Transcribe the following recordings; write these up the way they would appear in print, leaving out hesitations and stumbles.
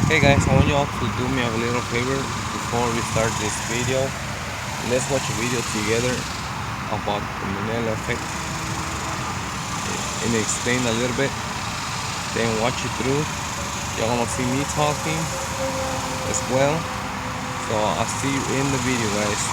Hey guys, I want you all to do me a little favor before we start this video. Let's watch a video together about the Mandela Effect and explain a little bit. Then watch it through. You're gonna see me talking as well. So I'll see you in the video, guys.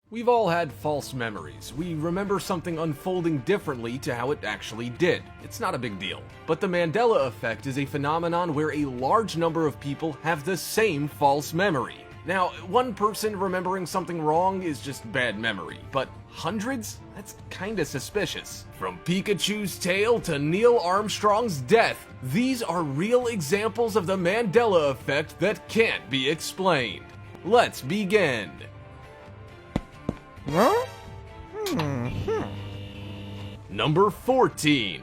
We've all had false memories. We remember something unfolding differently to how it actually did. It's not a big deal. But the Mandela Effect is a phenomenon where a large number of people have the same false memory. Now, one person remembering something wrong is just bad memory, but hundreds? That's kinda suspicious. From Pikachu's tail to Neil Armstrong's death, these are real examples of the Mandela Effect that can't be explained. Let's begin. Number 14.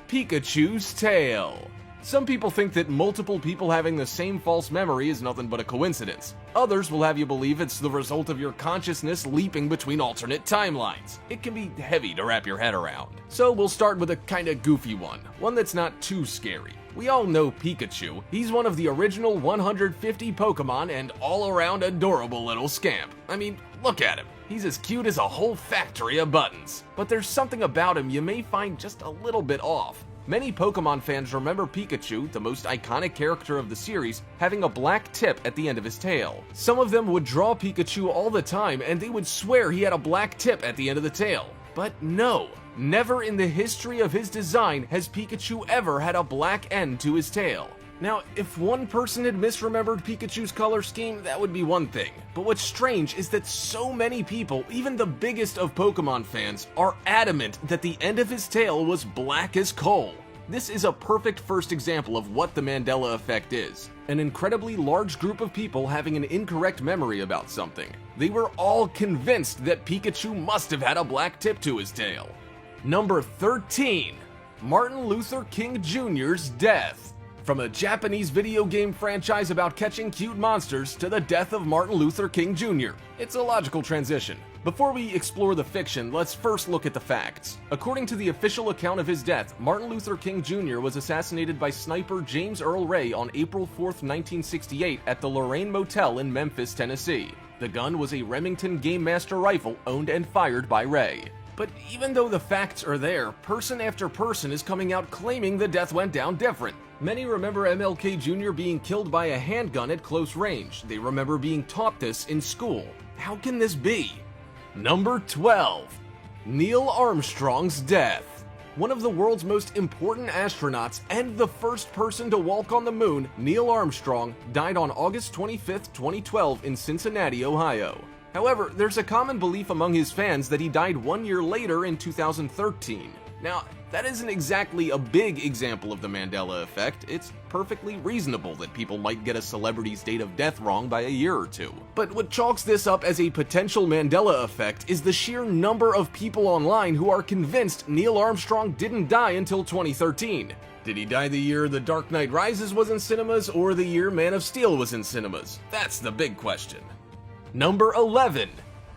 Pikachu's tail. Some people think that multiple people having the same false memory is nothing but a coincidence. Others will have you believe it's the result of your consciousness leaping between alternate timelines. It can be heavy to wrap your head around. So we'll start with a kinda goofy one that's not too scary. We all know Pikachu. He's one of the original 150 Pokemon and all-around adorable little scamp. I mean, look at him. He's as cute as a whole factory of buttons. But there's something about him you may find just a little bit off. Many Pokemon fans remember Pikachu, the most iconic character of the series, having a black tip at the end of his tail. Some of them would draw Pikachu all the time and they would swear he had a black tip at the end of the tail. But no, never in the history of his design has Pikachu ever had a black end to his tail. Now, if one person had misremembered Pikachu's color scheme, that would be one thing. But what's strange is that so many people, even the biggest of Pokemon fans, are adamant that the end of his tail was black as coal. This is a perfect first example of what the Mandela Effect is. An incredibly large group of people having an incorrect memory about something. They were all convinced that Pikachu must have had a black tip to his tail. Number 13. Martin Luther King Jr.'s death. From a Japanese video game franchise about catching cute monsters to the death of Martin Luther King Jr. It's a logical transition. Before we explore the fiction, let's first look at the facts. According to the official account of his death, Martin Luther King Jr. was assassinated by sniper James Earl Ray on April 4th, 1968 at the Lorraine Motel in Memphis, Tennessee. The gun was a Remington Game Master rifle owned and fired by Ray. But even though the facts are there, person after person is coming out claiming the death went down different. Many remember MLK Jr. being killed by a handgun at close range. They remember being taught this in school. How can this be? Number 12. Neil Armstrong's death. One of the world's most important astronauts and the first person to walk on the moon, Neil Armstrong, died on August 25, 2012 in Cincinnati, Ohio. However, there's a common belief among his fans that he died 1 year later in 2013. Now, that isn't exactly a big example of the Mandela Effect. It's perfectly reasonable that people might get a celebrity's date of death wrong by a year or two. But what chalks this up as a potential Mandela Effect is the sheer number of people online who are convinced Neil Armstrong didn't die until 2013. Did he die the year The Dark Knight Rises was in cinemas or the year Man of Steel was in cinemas? That's the big question. Number 11.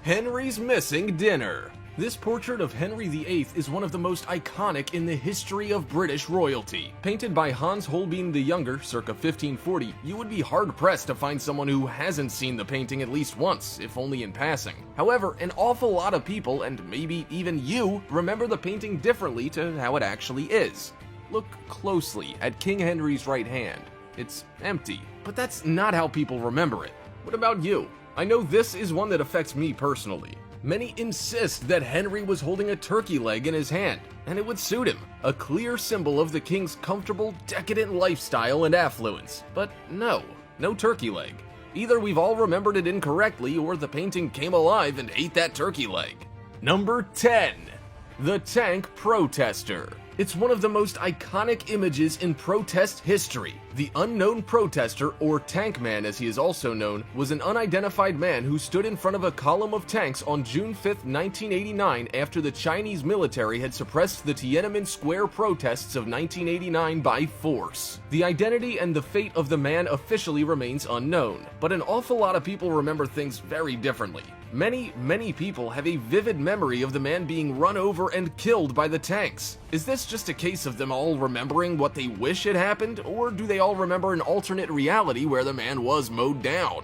Henry's Missing Dinner. This portrait of Henry VIII is one of the most iconic in the history of British royalty. Painted by Hans Holbein the Younger, circa 1540, you would be hard-pressed to find someone who hasn't seen the painting at least once, if only in passing. However, an awful lot of people, and maybe even you, remember the painting differently to how it actually is. Look closely at King Henry's right hand. It's empty, but that's not how people remember it. What about you? I know this is one that affects me personally. Many insist that Henry was holding a turkey leg in his hand, and it would suit him, a clear symbol of the king's comfortable, decadent lifestyle and affluence. But no turkey leg. Either we've all remembered it incorrectly, or the painting came alive and ate that turkey leg. Number 10. The Tank Protester. It's one of the most iconic images in protest history. The unknown protester, or Tank Man as he is also known, was an unidentified man who stood in front of a column of tanks on June 5, 1989 after the Chinese military had suppressed the Tiananmen Square protests of 1989 by force. The identity and the fate of the man officially remains unknown, but an awful lot of people remember things very differently. Many people have a vivid memory of the man being run over and killed by the tanks. Is this just a case of them all remembering what they wish had happened, or do they all remember an alternate reality where the man was mowed down?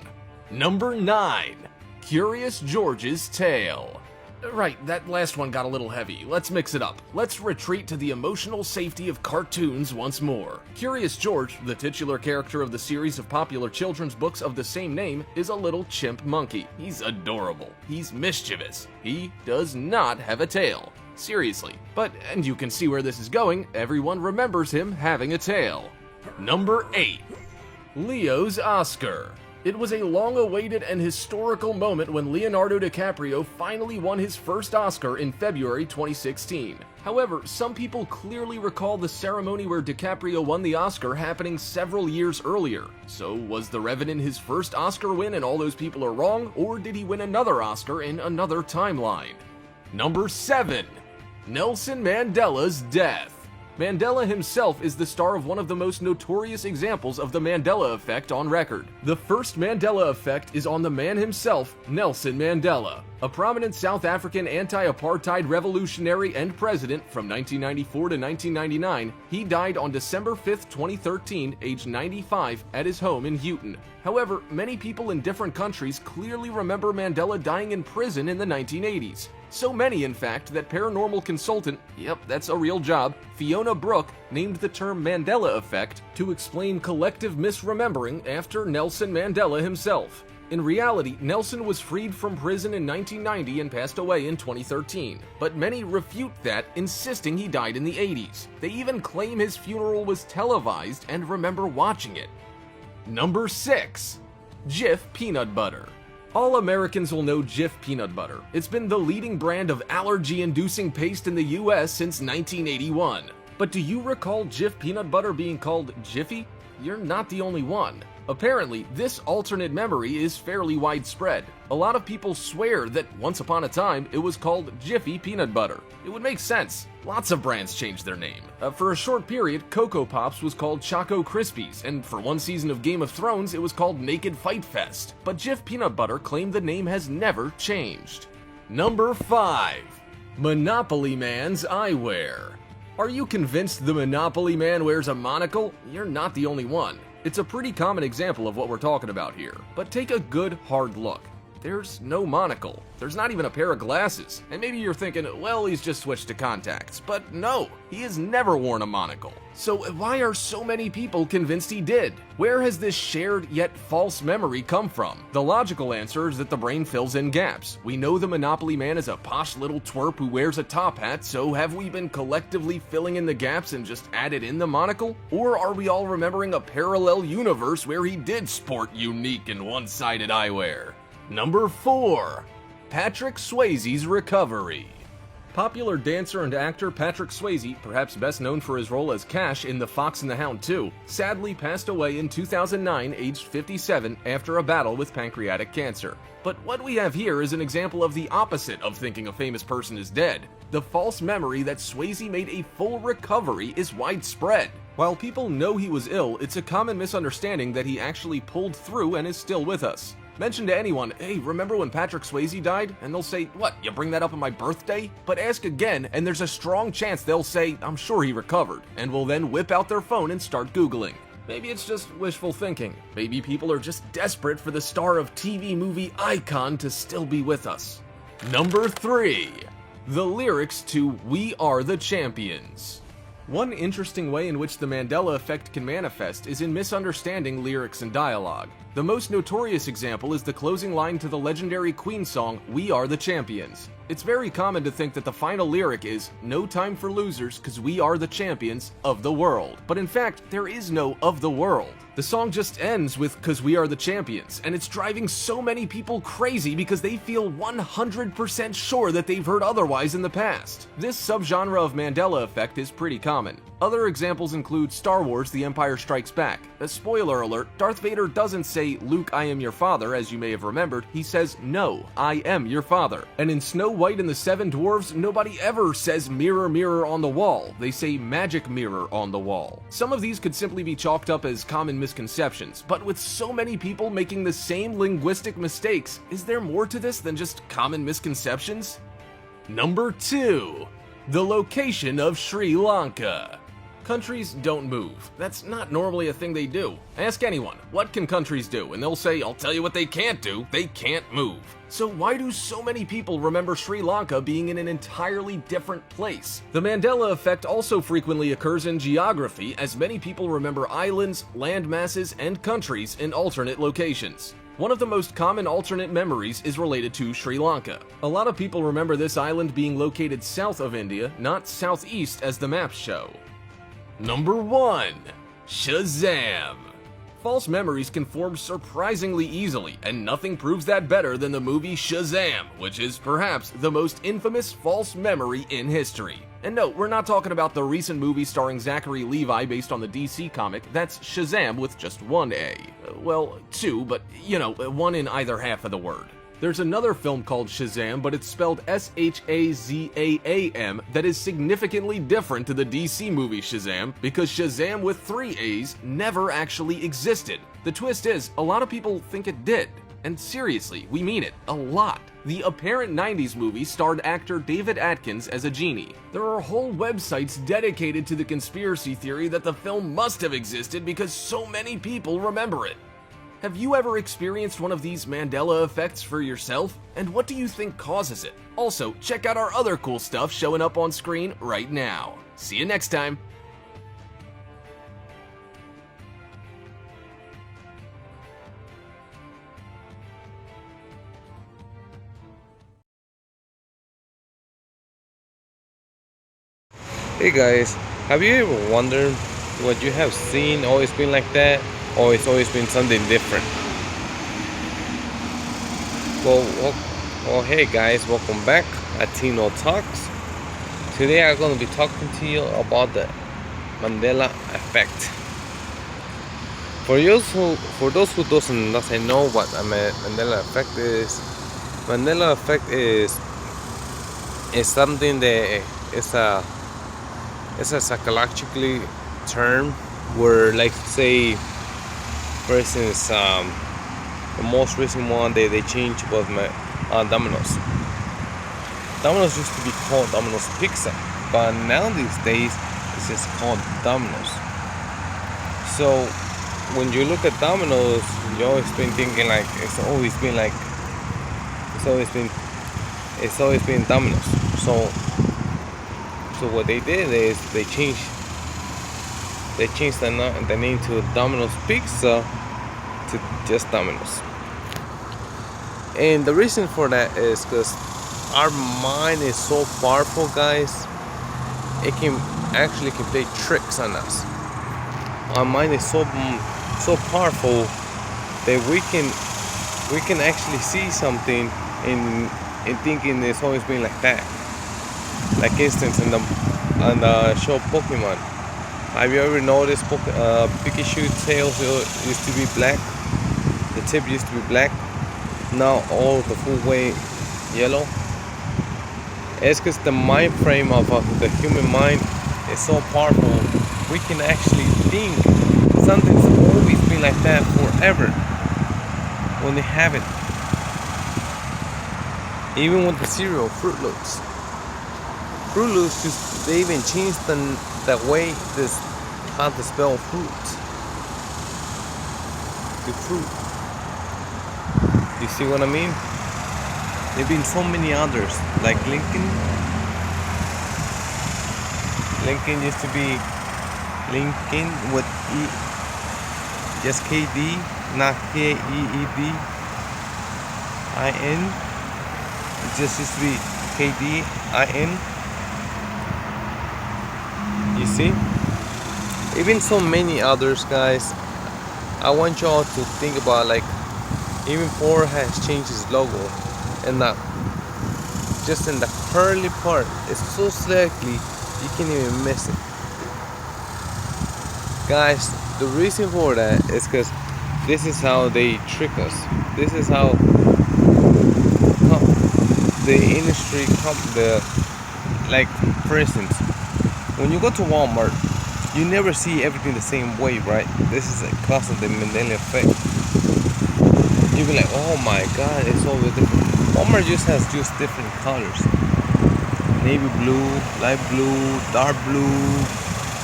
Number 9. Curious George's Tale. Right, that last one got a little heavy. Let's mix it up. Let's retreat to the emotional safety of cartoons once more. Curious George, the titular character of the series of popular children's books of the same name, is a little chimp monkey. He's adorable. He's mischievous. He does not have a tail. Seriously. But, and you can see where this is going, everyone remembers him having a tail. Number 8. Leo's Oscar. It was a long-awaited and historical moment when Leonardo DiCaprio finally won his first Oscar in February 2016. However, some people clearly recall the ceremony where DiCaprio won the Oscar happening several years earlier. So, was The Revenant his first Oscar win and all those people are wrong, or did he win another Oscar in another timeline? Number 7. Nelson Mandela's death. Mandela himself is the star of one of the most notorious examples of the Mandela Effect on record. The first Mandela Effect is on the man himself, Nelson Mandela, a prominent South African anti-apartheid revolutionary and president from 1994 to 1999. He died on December 5, 2013, aged 95, at his home in Houghton. However, many people in different countries clearly remember Mandela dying in prison in the 1980s. So many, in fact, that paranormal consultant, yep, that's a real job, Fiona Brooke, named the term Mandela Effect to explain collective misremembering after Nelson Mandela himself. In reality, Nelson was freed from prison in 1990 and passed away in 2013, but many refute that, insisting he died in the 80s. They even claim his funeral was televised and remember watching it. Number 6. Jif Peanut Butter. All Americans will know Jif Peanut Butter. It's been the leading brand of allergy-inducing paste in the US since 1981. But do you recall Jif Peanut Butter being called Jiffy? You're not the only one. Apparently, this alternate memory is fairly widespread. A lot of people swear that once upon a time it was called Jiffy Peanut Butter. It would make sense. Lots of brands changed their name. For a short period, Cocoa Pops was called Choco Krispies, and for one season of Game of Thrones, it was called Naked Fight Fest. But Jif Peanut Butter claimed the name has never changed. Number 5. Monopoly Man's Eyewear. Are you convinced the Monopoly Man wears a monocle? You're not the only one. It's a pretty common example of what we're talking about here, but take a good hard look. There's no monocle. There's not even a pair of glasses. And maybe you're thinking, well, he's just switched to contacts. But no, he has never worn a monocle. So why are so many people convinced he did? Where has this shared yet false memory come from? The logical answer is that the brain fills in gaps. We know the Monopoly Man is a posh little twerp who wears a top hat, so have we been collectively filling in the gaps and just added in the monocle? Or are we all remembering a parallel universe where he did sport unique and one-sided eyewear? Number 4. Patrick Swayze's recovery. Popular dancer and actor Patrick Swayze, perhaps best known for his role as Cash in The Fox and the Hound 2, sadly passed away in 2009, aged 57, after a battle with pancreatic cancer. But what we have here is an example of the opposite of thinking a famous person is dead. The false memory that Swayze made a full recovery is widespread. While people know he was ill, it's a common misunderstanding that he actually pulled through and is still with us. Mention to anyone, hey, remember when Patrick Swayze died? And they'll say, what, you bring that up on my birthday? But ask again, and there's a strong chance they'll say, I'm sure he recovered, and will then whip out their phone and start Googling. Maybe it's just wishful thinking. Maybe people are just desperate for the star of TV movie icon to still be with us. Number 3. The lyrics to We Are the Champions. One interesting way in which the Mandela Effect can manifest is in misunderstanding lyrics and dialogue. The most notorious example is the closing line to the legendary Queen song, We Are the Champions. It's very common to think that the final lyric is, no time for losers cause we are the champions of the world. But in fact, there is no of the world. The song just ends with cause we are the champions, and it's driving so many people crazy because they feel 100% sure that they've heard otherwise in the past. This subgenre of Mandela Effect is pretty common. Other examples include Star Wars: The Empire Strikes Back. A spoiler alert, Darth Vader doesn't say, "Luke, I am your father," as you may have remembered. He says, "No, I am your father." And in Snow White and the Seven Dwarfs, nobody ever says "mirror, mirror on the wall." They say "magic mirror on the wall." Some of these could simply be chalked up as common misconceptions, but with so many people making the same linguistic mistakes, is there more to this than just common misconceptions? Number 2. The location of Sri Lanka. Countries don't move. That's not normally a thing they do. Ask anyone, what can countries do? And they'll say, I'll tell you what they can't do. They can't move. So why do so many people remember Sri Lanka being in an entirely different place? The Mandela Effect also frequently occurs in geography, as many people remember islands, land masses, and countries in alternate locations. One of the most common alternate memories is related to Sri Lanka. A lot of people remember this island being located south of India, not southeast as the maps show. Number 1. Shazam. False memories can form surprisingly easily, and nothing proves that better than the movie Shazam, which is perhaps the most infamous false memory in history. And no, we're not talking about the recent movie starring Zachary Levi based on the DC comic. That's Shazam with just one A. Well, two, but you know, one in either half of the word. There's another film called Shazam, but it's spelled Shazam, that is significantly different to the DC movie Shazam, because Shazam with 3 A's never actually existed. The twist is, a lot of people think it did. And seriously, we mean it, a lot. The apparent 90s movie starred actor David Atkins as a genie. There are whole websites dedicated to the conspiracy theory that the film must have existed because so many people remember it. Have you ever experienced one of these Mandela effects for yourself? And what do you think causes it? Also, check out our other cool stuff showing up on screen right now. See you next time! Hey guys, have you ever wondered what you have seen always been like that, or it's always been something different? Well, hey guys, welcome back at Tino Talks. Today I'm going to be talking to you about the Mandela Effect. For those who doesn't know what a Mandela Effect is, Mandela Effect is something that it's a psychologically term where, like, say, for instance, the most recent one they changed was Domino's. Domino's used to be called Domino's Pizza, but now these days it's just called Domino's. So when you look at Domino's, you always been thinking like it's always been Domino's. So what they did is they changed the name to Domino's Pizza to just Domino's. And the reason for that is because our mind is so powerful, guys. It can play tricks on us. Our mind is so powerful that we can actually see something and thinking it's always been like that. Like instance on the show Pokemon. Have you ever noticed Pikachu tails used to be black? The tip used to be black. Now all the full way yellow. It's because the mind frame of the human mind is so powerful. We can actually think something's always been like that forever when they haven't. Even with the cereal, Fruit Loops. Fruit Loops, they even changed the way how to spell fruit to fruit. You see what I mean? There've been so many others, like Lincoln. Lincoln used to be Lincoln with E, just KD, not KEED IN. It just used to be KDIN. You see? Even so many others, guys. I want y'all to think about, like, even Ford has changed his logo, and just in the curly part, it's so slightly you can't even miss it. Guys, the reason for that is because this is how they trick us. This is how the industry like, for instance, when you go to Walmart, you never see everything the same way, right? This is because of the Mandela Effect. You'll be like, oh my god, it's all different. Walmart just has different colors. Navy blue, light blue, dark blue,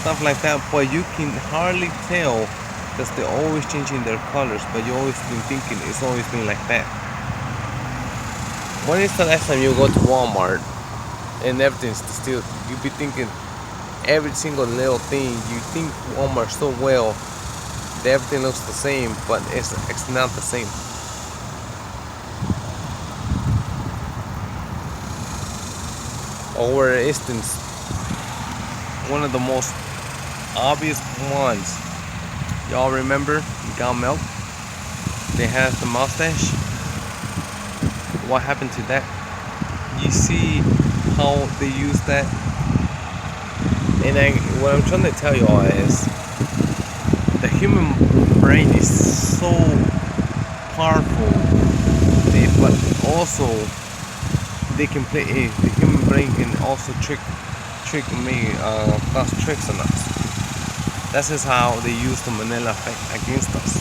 stuff like that. But you can hardly tell because they're always changing their colors. But you always been thinking it's always been like that. When is the last time you go to Walmart and everything's still, you be thinking every single little thing, you think Walmart so well that everything looks the same, but it's not the same. Or for instance, one of the most obvious ones, y'all remember Got Milk? They have the mustache. What happened to that? You see how they use that? And what I'm trying to tell you all is the human brain is so powerful, but also they can play. The human brain can also cause tricks on us. This is how they use the Mandela Effect against us.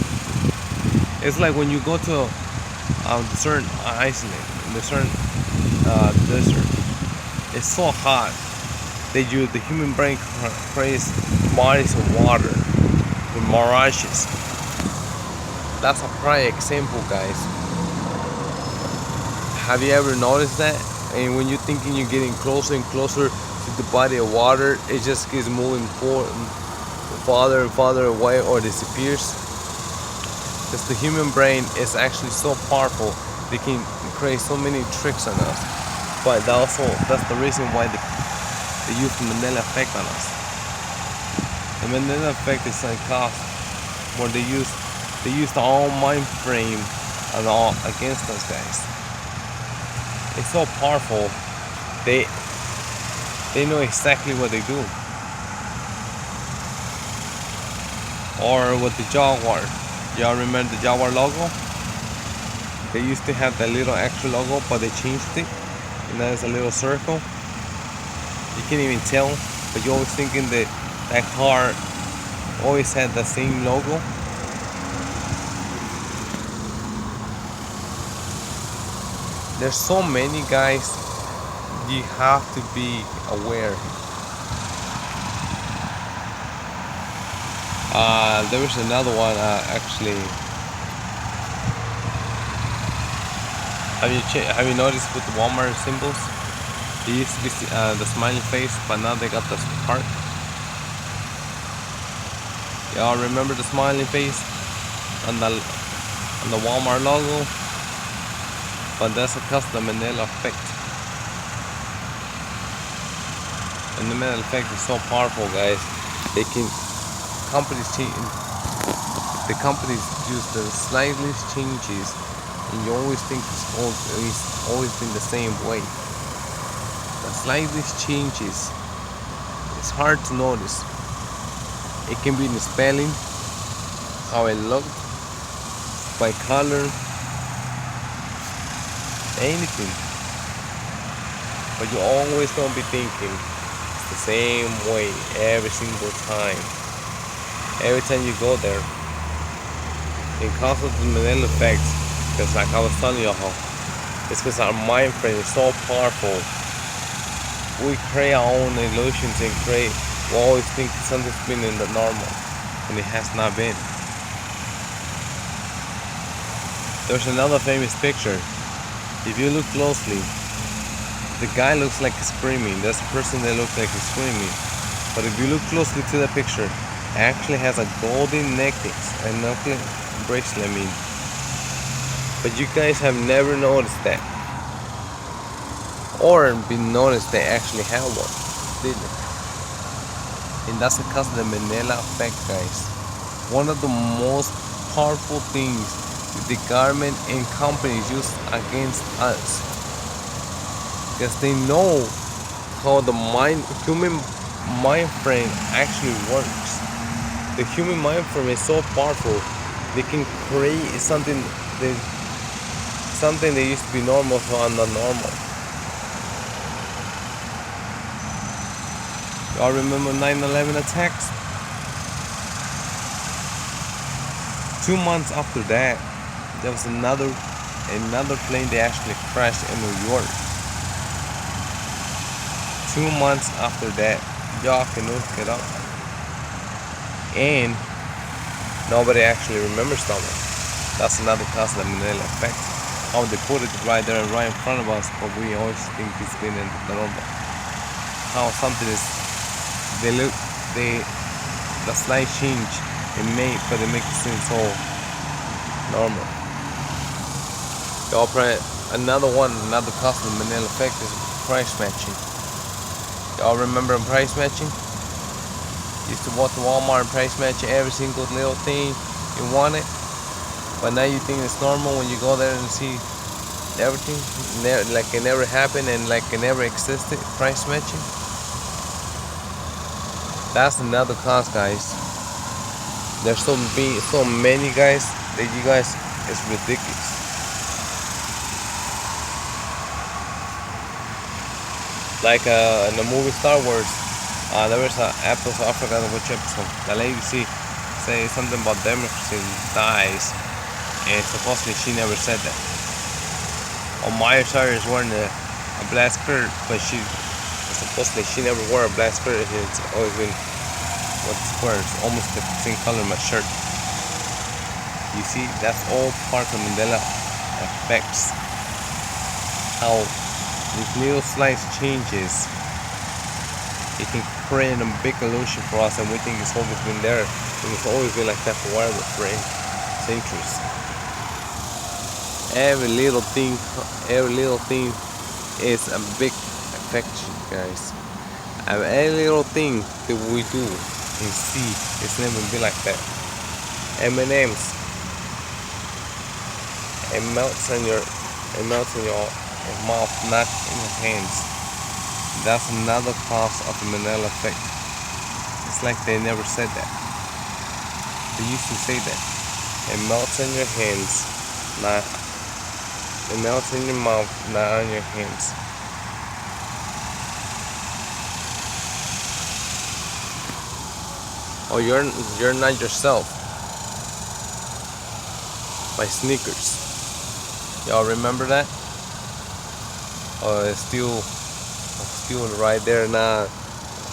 It's like when you go to the certain island, in the certain desert, it's so hot that the human brain creates bodies of water with mirages. That's a prime example, guys. Have you ever noticed that? And when you're thinking you're getting closer and closer to the body of water, it just keeps moving farther and farther away or disappears. Because the human brain is actually so powerful, they can create so many tricks on us. But that's the reason why they use the Mandela Effect on us. The Mandela Effect is like cost where they use the whole mind frame and all against us, guys. It's so powerful. They know exactly what they do. Or with the Jaguar. Y'all remember the Jaguar logo? They used to have that little extra logo, but they changed it. And now it's a little circle. You can't even tell, but you're always thinking that car always had the same logo. There's so many, guys. You have to be aware. There was another one actually. Have you noticed with the Walmart symbols? It used to be the smiley face, but now they got the heart. Y'all remember the smiley face on the Walmart logo? But that's because of the Mandela Effect. And the Mandela Effect is so powerful, guys. The companies use the slightest changes, and you always think it's always been the same way. The slightest changes, it's hard to notice. It can be in the spelling, how it looked, by color, anything. But you always gonna be thinking it's the same way every single time. Every time you go there. Because of the Mandela Effect, because like I was telling you all, it's because our mind frame is so powerful. We create our own illusions and we always think something's been in the normal, and it has not been. There's another famous picture. If you look closely, the guy looks like he's screaming. That's the person that looks like he's screaming. But if you look closely to the picture, it actually has a golden necklace, a necklace bracelet, I mean. But you guys have never noticed that, or been noticed they actually have one, did they? And that's because of the Mandela Effect, guys. One of the most powerful things the government and companies use against us, because they know how the human mind frame actually works. the human mind frame is so powerful. They can create something that used to be normal to not normal. Y'all remember 9/11 attacks? 2 months after that, there was another plane that actually crashed in New York. 2 months after that, y'all can look it up. And nobody actually remembers that one. That's another cause of the Mandela Effect. How they put it right there, right in front of us, but we always think it's been in the normal. How something is, the slight change but it makes it seem so normal. Y'all another cause of the Mandela Effect is price matching. Y'all remember price matching? Used to walk to Walmart and price match every single little thing you wanted, but now you think it's normal when you go there and see everything like it never happened and like it never existed. Price matching. That's another cause, guys. There's so many guys that you guys, it's ridiculous. Like in the movie Star Wars, there was an episode, I forgot which episode. The lady say something about democracy dies, and supposedly she never said that. Maya Cyrus is wearing a black skirt, but supposedly she never wore a black skirt. It's always been squares, almost the same color of my shirt. You see, that's all part of Mandela Effects. How with little slight changes, it can create a big illusion for us, and we think it's always been there. And it's always been like that forever, for centuries. Every little thing is a big effect, guys. Every little thing that we do and see, it's never been like that. M&M's, it melts in your mouth, not in your hands. That's another cause of the Mandela Effect. It's like they never said that. They used to say that. It melts in your hands, it melts in your mouth, not on your hands. Oh, you're not yourself. By Sneakers. Y'all remember that? Oh, it's still right there, not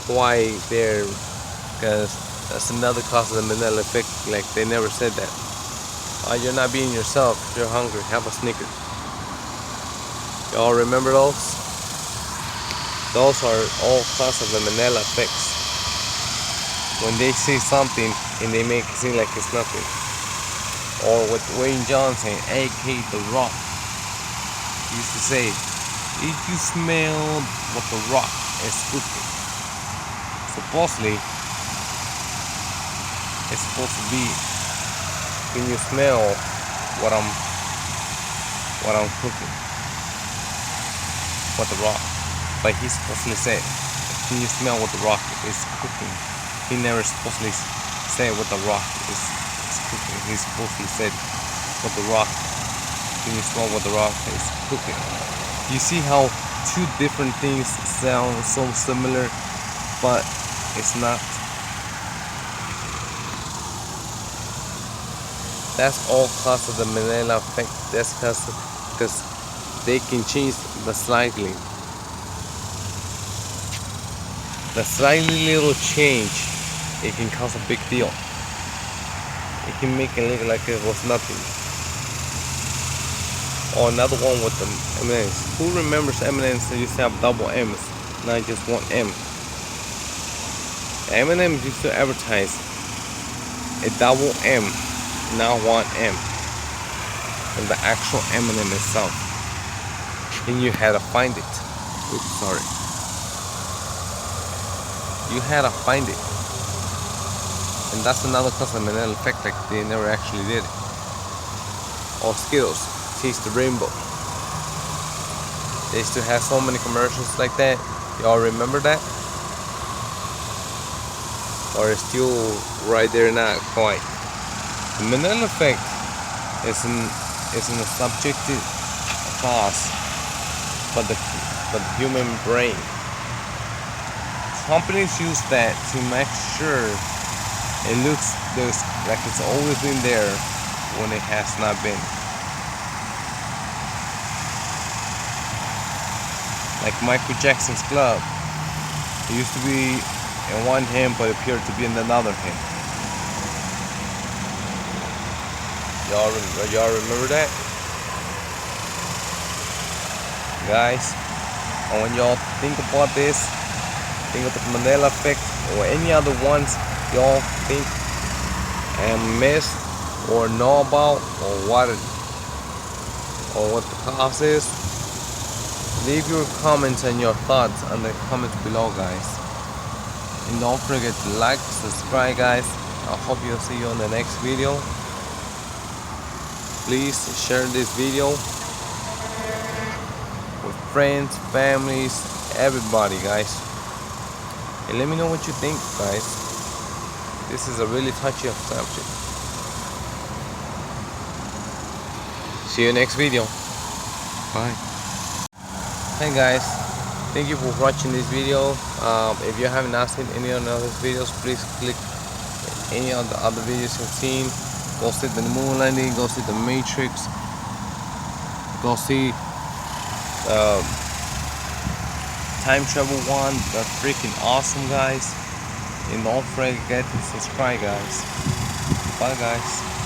quite there, because that's another cause of the Mandela Effect. Like they never said that. You're not being yourself. If you're hungry, have a Snicker. Y'all remember those? Those are all cause of the Mandela Effects. When they say something and they make it seem like it's nothing. Or with Wayne Johnson, aka The Rock, he used to say, "Did you smell what The Rock is cooking?" Supposedly, it's supposed to be, "Can you smell what I'm cooking?" What The Rock. But he supposedly said, "Can you smell what The Rock is cooking?" He never supposedly said what The Rock is cooking. He supposedly said what The Rock. Can you smell what The Rock is cooking? You see how two different things sound so similar, but it's not. That's all cause of the Mandela Effect. That's because they can change the slightly little change. It can cause a big deal. It can make it look like it was nothing. Or another one with the M&M's. Who remembers M&M's that used to have double M's, not just one M? M&M's used to advertise a double M, not one M, and the actual M&M itself. And you had to find it. Oops, sorry. You had to find it. And that's another cause of the Mandela Effect, like they never actually did it. Or Skittles, Taste the Rainbow. They used to have so many commercials like that. Y'all remember that? or is still right there? Not quite. The Mandela Effect isn't a subjective cause, but the human brain. Companies use that to make sure it looks like it's always been there when it has not been. Like Michael Jackson's glove. It used to be in one hand but appeared to be in another hand. Y'all remember that? Guys, and when y'all think about this, think of the Mandela Effect or any other ones y'all think and miss or know about or what the cause is, leave your comments and your thoughts in the comments below, guys. And don't forget to like, subscribe, guys. I hope you'll see you on the next video. Please share this video with friends, families, everybody, guys. And let me know what you think, guys. This is a really touchy subject. See you next video. Bye. Hey guys, thank you for watching this video. If you have not seen any of the other videos, please click any of the other videos you've seen. Go see the moon landing, go see the Matrix, go see time travel one. That's freaking awesome, guys. And don't forget to subscribe, guys. Bye, guys.